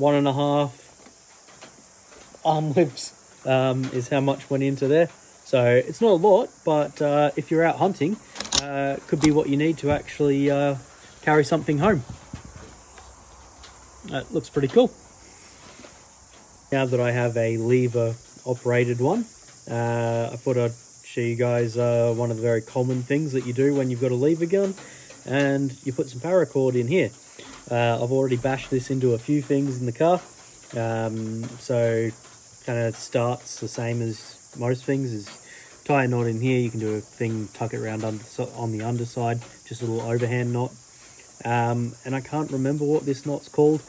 1.5 arm lengths is how much went into there. So it's not a lot, but if you're out hunting, could be what you need to actually carry something home. That looks pretty cool. Now that I have a lever operated one, I thought I'd show you guys one of the very common things that you do when you've got a lever gun, and you put some paracord in here. I've already bashed this into a few things in the car, so kind of starts the same as most things, is tie a knot in here. You can do a thing, tuck it around on the underside, just a little overhand knot. And I can't remember what this knot's called.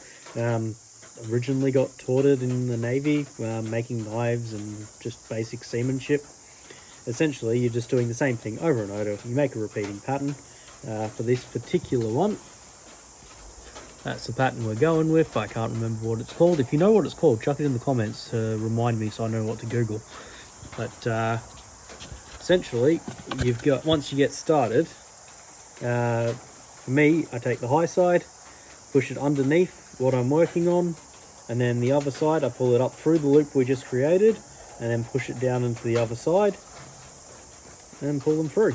Originally got taught it in the Navy, making knives and just basic seamanship. Essentially, you're just doing the same thing over and over. You make a repeating pattern. For this particular one, that's the pattern we're going with. I can't remember what it's called. If you know what it's called, chuck it in the comments to remind me so I know what to Google. But essentially, you've got, once you get started, for me, I take the high side, push it underneath what I'm working on, and then the other side, I pull it up through the loop we just created, and then push it down into the other side, and pull them through.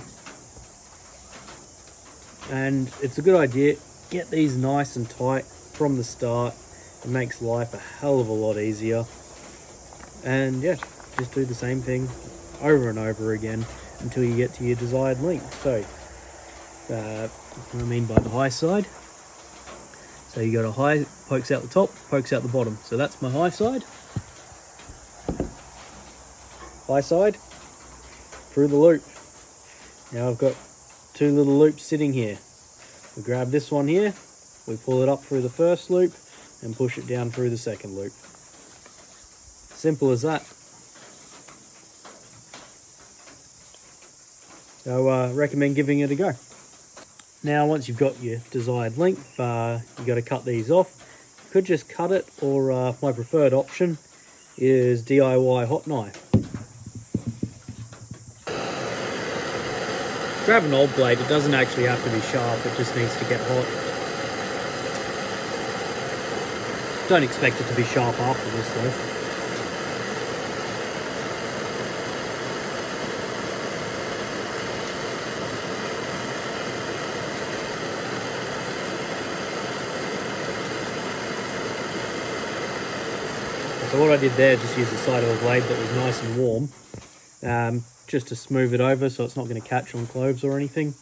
And it's a good idea, get these nice and tight from the start. It makes life a hell of a lot easier. And yeah, just do the same thing over and over again until you get to your desired length. So what I mean by the high side, so you got a high, pokes out the top, pokes out the bottom. So that's my high side, through the loop. Now I've got two little loops sitting here. We grab this one here, we pull it up through the first loop and push it down through the second loop. Simple as that. So recommend giving it a go. Now once you've got your desired length, you've got to cut these off. You could just cut it, or my preferred option is DIY hot knife. Grab an old blade, it doesn't actually have to be sharp, it just needs to get hot. Don't expect it to be sharp after this though. So what I did there, just use the side of a blade that was nice and warm, just to smooth it over so it's not going to catch on cloves or anything.